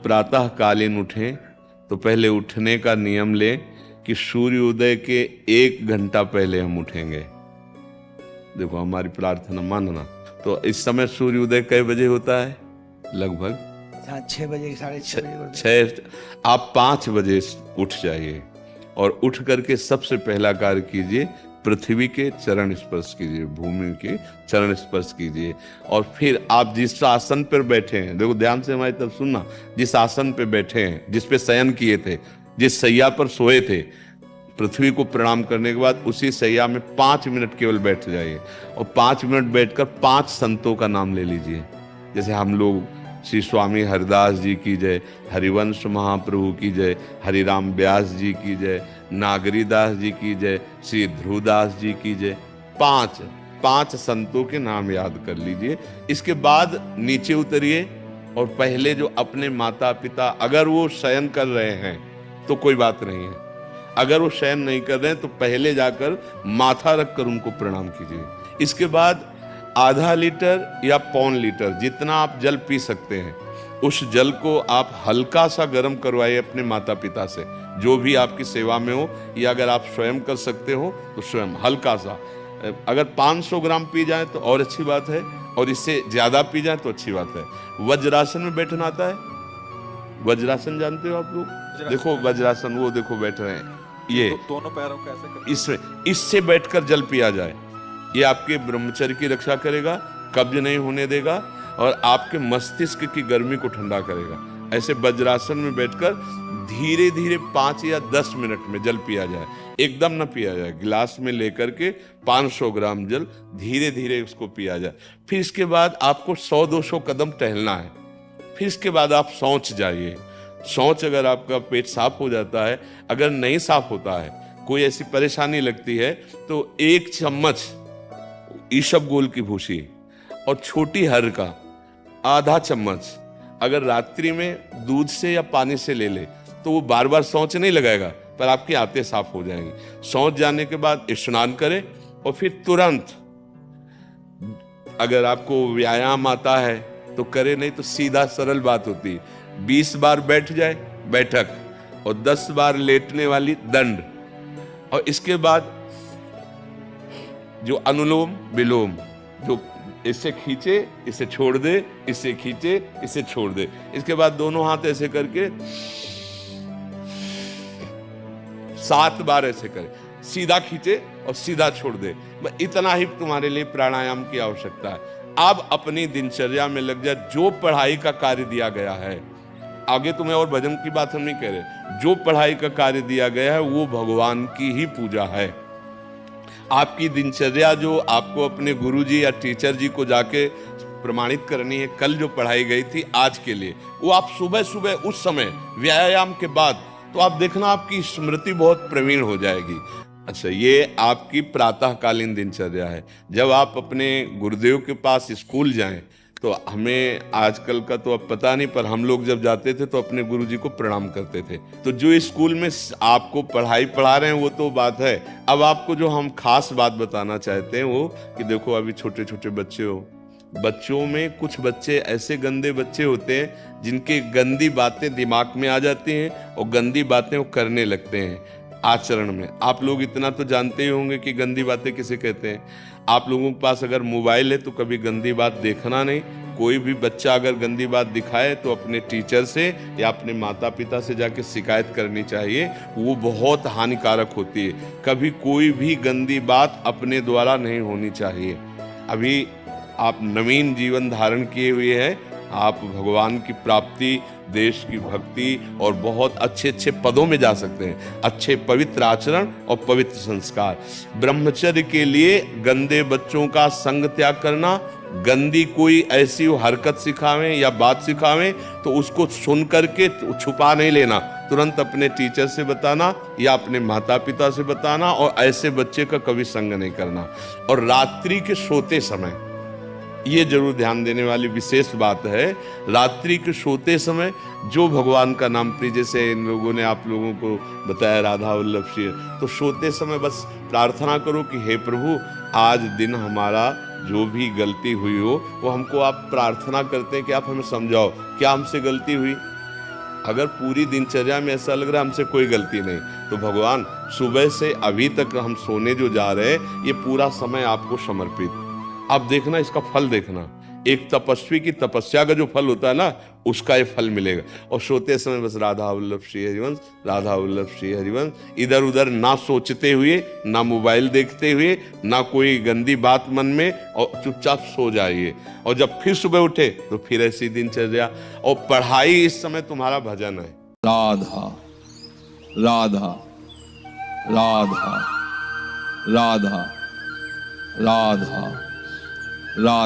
प्रातः कालीन उठें तो पहले उठने का नियम लें कि सूर्योदय के 1 घंटा पहले हम उठेंगे। देखो हमारी प्रार्थना मानना। तो इस समय सूर्योदय कई बजे होता है? लगभग 6 बजे, 6:30 बजे। 6। आप 5 बजे उठ जाइए और उठ करके सबसे पहला कार्य कीजिए, पृथ्वी के चरण स्पर्श कीजिए, भूमि के चरण स्पर्श कीजिए। और फिर आप जिस आसन पर बैठे हैं, देखो ध्यान से हमारी तरफ सुनना, जिस आसन पे बैठे हैं, जिस पे शयन किए थे, जिस सैया पर सोए थे, पृथ्वी को प्रणाम करने के बाद उसी सैया में 5 मिनट केवल बैठ जाइए और 5 मिनट बैठकर 5 संतों का नाम ले लीजिए। जैसे हम लोग श्री स्वामी हरिदास जी की जय, हरिवंश महाप्रभु की जय, हरिराम व्यास जी की जय, नागरीदास जी की जय, श्री ध्रुवदास जी की जय, 5 संतों के नाम याद कर लीजिए। इसके बाद नीचे उतरिए और पहले जो अपने माता पिता, अगर वो शयन कर रहे हैं तो कोई बात नहीं है, अगर वो शयन नहीं कर रहे हैं तो पहले जाकर माथा रखकर उनको प्रणाम कीजिए। इसके बाद आधा लीटर या 1.25 लीटर जितना आप जल पी सकते हैं, उस जल को आप हल्का सा गर्म करवाइए अपने माता पिता से, जो भी आपकी सेवा में हो, या अगर आप स्वयं कर सकते हो तो स्वयं हल्का सा। अगर 500 ग्राम पी जाए तो और अच्छी बात है, और इससे ज्यादा पी जाए तो अच्छी बात है। वज्रासन में बैठना आता है? वज्रासन जानते हो आप लोग? देखो वज्रासन, वो देखो बैठ रहे हैं, ये दोनों पैरों को ऐसे करके इससे बैठकर जल पिया जाए। ये आपके ब्रह्मचर्य की रक्षा करेगा, कब्ज नहीं होने देगा और आपके मस्तिष्क की गर्मी को ठंडा करेगा। ऐसे वज्रासन में बैठकर धीरे धीरे 5 या 10 मिनट में जल पिया जाए, एकदम ना पिया जाए। गिलास में लेकर के 500 ग्राम जल धीरे धीरे उसको पिया जाए। फिर इसके बाद आपको 100-200 कदम टहलना है। फिर इसके बाद आप शौच जाइए। शौच अगर आपका पेट साफ हो जाता है, अगर नहीं साफ होता है, कोई ऐसी परेशानी लगती है, तो 1 चम्मच ईसबगोल की भूसी और छोटी हर का आधा चम्मच अगर रात्रि में दूध से या पानी से ले ले तो वो बार बार शौच नहीं लगाएगा, पर आपकी आंतें साफ हो जाएंगी। शौच जाने के बाद स्नान करें और फिर तुरंत, अगर आपको व्यायाम आता है तो करे, नहीं तो सीधा सरल बात होती है, 20 बार बैठ जाए बैठक और 10 बार लेटने वाली दंड। और इसके बाद जो अनुलोम विलोम, जो इससे खींचे इसे छोड़ दे, इससे खींचे इसे छोड़ दे, इसके बाद दोनों हाथ ऐसे करके 7 बार ऐसे करे, सीधा खींचे और सीधा छोड़ दे। इतना ही तुम्हारे लिए प्राणायाम की आवश्यकता है। अब अपनी दिनचर्या में लग जाए। जो पढ़ाई का कार्य दिया गया है, आगे तुम्हें और भजन की बात हम नहीं कह रहे, जो पढ़ाई का कार्य दिया गया है वो भगवान की ही पूजा है। आपकी दिनचर्या जो आपको अपने गुरुजी या टीचर जी को जाके प्रमाणित करनी है, कल जो पढ़ाई गई थी आज के लिए, वो आप सुबह सुबह उस समय व्यायाम के बाद, तो आप देखना आपकी स्मृति बहुत प्रवीण हो जाएगी। अच्छा, ये आपकी प्रातःकालीन दिनचर्या है। जब आप अपने गुरुदेव के पास स्कूल जाएं, तो हमें आजकल का तो अब पता नहीं, पर हम लोग जब जाते थे तो अपने गुरुजी को प्रणाम करते थे। तो जो स्कूल में आपको पढ़ाई पढ़ा रहे हैं वो तो बात है, अब आपको जो हम खास बात बताना चाहते हैं वो कि देखो अभी छोटे छोटे बच्चे हो, बच्चों में कुछ बच्चे ऐसे गंदे बच्चे होते हैं जिनके गंदी बातें दिमाग में आ जाती हैं और गंदी बातें वो करने लगते हैं आचरण में। आप लोग इतना तो जानते ही होंगे कि गंदी बातें किसे कहते हैं। आप लोगों के पास अगर मोबाइल है तो कभी गंदी बात देखना नहीं। कोई भी बच्चा अगर गंदी बात दिखाए तो अपने टीचर से या अपने माता पिता से जाके शिकायत करनी चाहिए, वो बहुत हानिकारक होती है। कभी कोई भी गंदी बात अपने द्वारा नहीं होनी चाहिए। अभी आप नवीन जीवन धारण किए हुए हैं, आप भगवान की प्राप्ति, देश की भक्ति और बहुत अच्छे अच्छे पदों में जा सकते हैं। अच्छे पवित्र आचरण और पवित्र संस्कार। ब्रह्मचर्य के लिए गंदे बच्चों का संग त्याग करना, गंदी कोई ऐसी हरकत सिखावें या बात सिखावें तो उसको सुन करके छुपा नहीं लेना, तुरंत अपने टीचर से बताना या अपने माता पिता से बताना, और ऐसे बच्चे का कभी संग नहीं करना। और रात्रि के सोते समय ये जरूर ध्यान देने वाली विशेष बात है, रात्रि के सोते समय जो भगवान का नाम प्रिय, जैसे इन लोगों ने आप लोगों को बताया राधा वल्लभ श्री, तो सोते समय बस प्रार्थना करो कि हे प्रभु, आज दिन हमारा जो भी गलती हुई हो वो हमको आप प्रार्थना करते हैं कि आप हमें समझाओ क्या हमसे गलती हुई, अगर पूरी दिनचर्या में ऐसा लग रहा है हमसे कोई गलती नहीं, तो भगवान सुबह से अभी तक हम सोने जो जा रहे हैं ये पूरा समय आपको समर्पित। आप देखना, इसका फल देखना, एक तपस्वी की तपस्या का जो फल होता है ना, उसका ये फल मिलेगा। और सोते समय बस राधा वल्लभ श्री हरिवंश, राधा वल्लभ श्री हरिवंश, इधर उधर ना सोचते हुए, ना मोबाइल देखते हुए, ना कोई गंदी बात मन में, और चुपचाप सो जाइए। और जब फिर सुबह उठे तो फिर ऐसी दिनचर्या। और पढ़ाई इस समय तुम्हारा भजन है। राधा राधा राधा राधा राधा राधा।